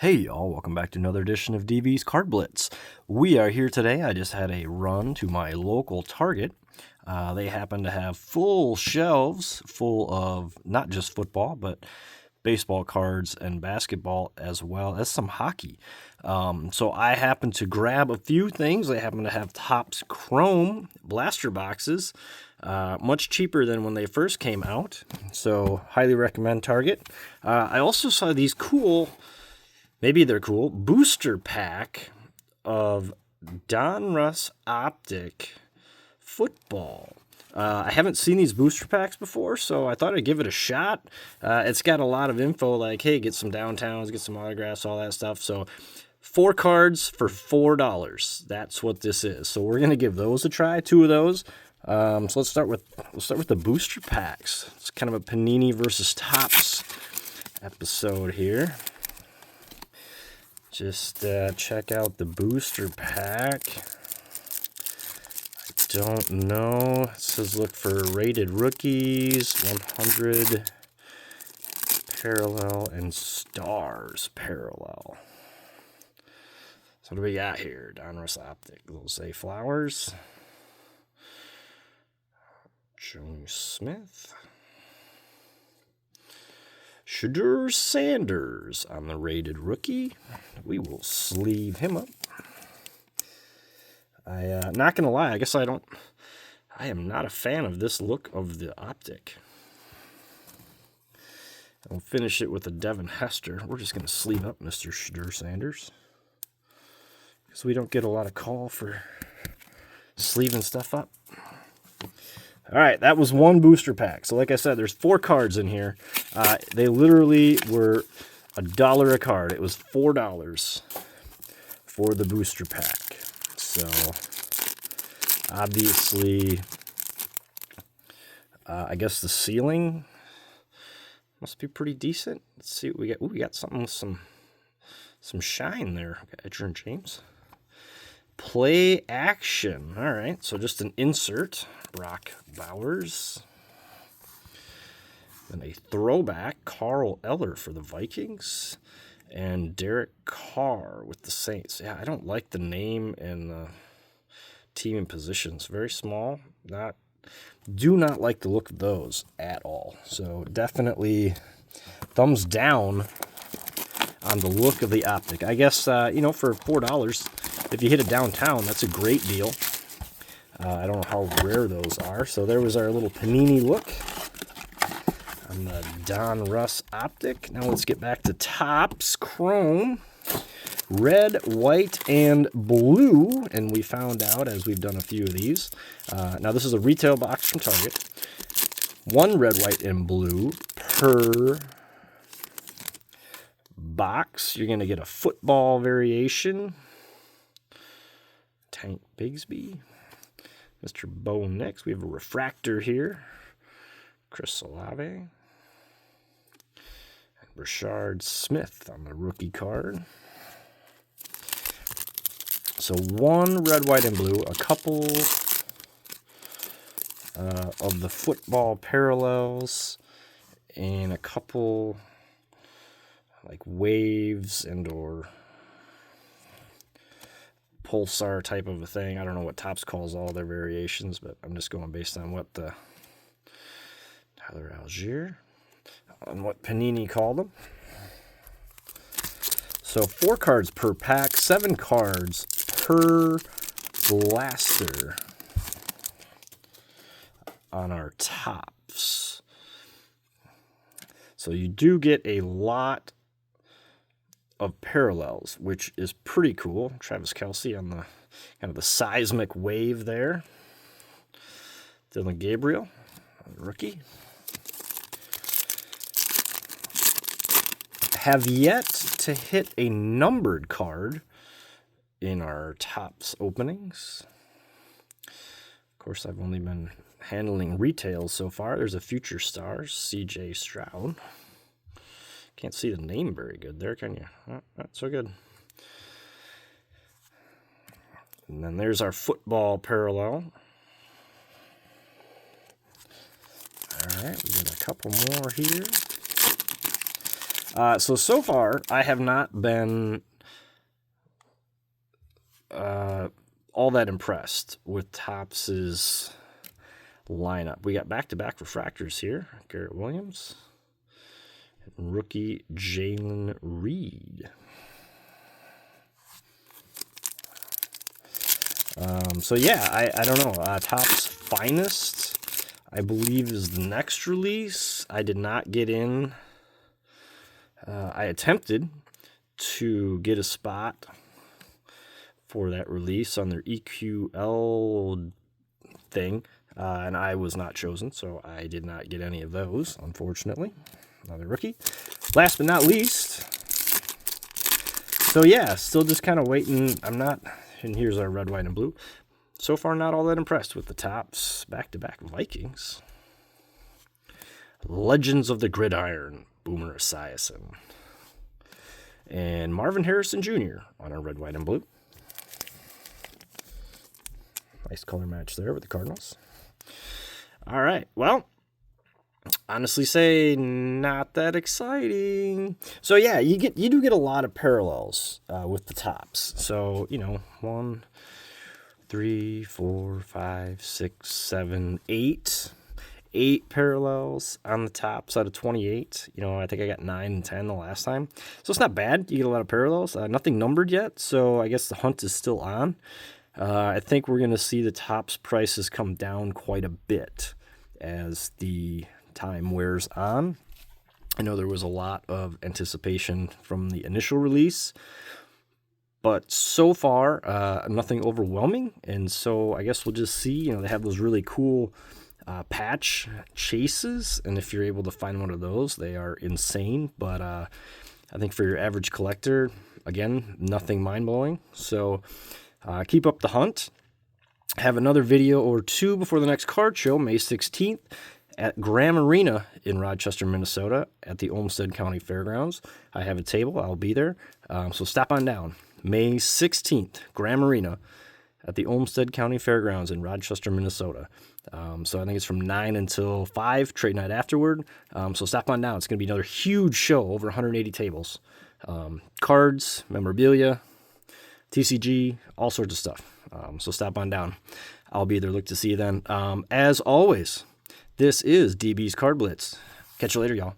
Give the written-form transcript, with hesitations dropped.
Hey y'all, welcome back to another edition of DBsCardBlitz. We are here today. I just had a run to my local Target. They happen to have full shelves full of not just football, but baseball cards and basketball, as well as some hockey. So I happened to grab a few things. They happen to have Topps Chrome blaster boxes, much cheaper than when they first came out. So highly recommend Target. I also saw these cool, maybe they're cool, booster pack of Donruss Optic football. I haven't seen these booster packs before, so I thought I'd give it a shot. It's got a lot of info like, hey, get some downtowns, get some autographs, all that stuff. So 4 cards for $4. That's what this is. So we're going to give those a try, 2 of those. So let's start with the booster packs. It's kind of a Panini versus Topps episode here. Just check out the booster pack. I don't know. It says look for rated rookies, 100 parallel, and stars parallel. So what do we got here? Donruss Optic. We'll say Flowers. Joey Smith. Shadur Sanders on the rated rookie. We will sleeve him up. Not gonna lie, I guess I am not a fan of this look of the Optic. I'll finish it with a Devin Hester. We're just gonna sleeve up Mr. Shadur Sanders, because we don't get a lot of call for sleeving stuff up. All right, that was one booster pack. So like I said, there's 4 cards in here. They literally were $1 a card. It was $4 for the booster pack. So obviously, I guess the ceiling must be pretty decent. Let's see what we got. Ooh, we got something with some shine there. Edgerrin James. Play action. All right, so just an insert. Brock Bowers. Then a throwback, Carl Eller for the Vikings. And Derek Carr with the Saints. Yeah, I don't like the name and the team and positions. Very small. Do not like the look of those at all. So definitely thumbs down on the look of the Optic. I guess, for $4, if you hit it downtown, that's a great deal. I don't know how rare those are. So there was our little Panini look on the Donruss Optic. Now let's get back to Topps Chrome. Red, white, and blue. And we found out, as we've done a few of these. Now this is a retail box from Target. 1 red, white, and blue per box. You're going to get a football variation. Tank Bigsby. Mr. Bo Nix. We have a refractor here. Chris Olave. And Rashard Smith on the rookie card. So 1 red, white, and blue. A couple of the football parallels. And a couple like waves and or pulsar type of a thing. I don't know what Topps calls all their variations, but I'm just going based on what the Tyler Algier, on what Panini called them. So 4 cards per pack, 7 cards per blaster on our Topps. So you do get a lot of parallels, which is pretty cool. Travis Kelce on the kind of the seismic wave there. Dylan Gabriel, rookie. Have yet to hit a numbered card in our Topps openings. Of course, I've only been handling retail so far. There's a Future Stars, C.J. Stroud. Can't see the name very good there, can you? Oh, not so good. And then there's our football parallel. All right, we got a couple more here. So far, I have not been all that impressed with Topps' lineup. We got back-to-back refractors here. Garrett Williams and rookie Jalen Reed. So yeah, I don't know. Topps Finest, I believe, is the next release. I did not get in. I attempted to get a spot for that release on their EQL thing, and I was not chosen, so I did not get any of those, unfortunately. Another rookie. Last but not least, so yeah, still just kind of waiting. I'm not, and here's our red, white, and blue. So far, not all that impressed with the Topps back-to-back Vikings. Legends of the Gridiron, Boomer Esiason. And Marvin Harrison Jr. on our red, white, and blue. Nice color match there with the Cardinals. All right, well, honestly say not that exciting. So yeah, you do get a lot of parallels with the Topps. So, 1, 3, 4, 5, 6, 7, 8 parallels on the Topps out of 28. I think I got 9 and 10 the last time. So it's not bad. You get a lot of parallels. Nothing numbered yet, so I guess the hunt is still on. I think we're going to see the Topps prices come down quite a bit as the time wears on. I know there was a lot of anticipation from the initial release, but so far, nothing overwhelming. And so I guess we'll just see. They have those really cool patch chases, and if you're able to find one of those, they are insane. But I think for your average collector, again, nothing mind-blowing. So keep up the hunt. Have another video or two before the next card show, May 16th, at Graham Arena in Rochester, Minnesota, at the Olmsted County Fairgrounds. I have a table. I'll be there. So stop on down. May 16th, Graham Arena at the Olmsted County Fairgrounds in Rochester, Minnesota. So I think it's from 9 until 5, trade night afterward. So stop on down. It's going to be another huge show, over 180 tables. Cards, memorabilia, TCG, all sorts of stuff. So stop on down. I'll be there. Look to see you then. As always, this is DB's Card Blitz. Catch you later, y'all.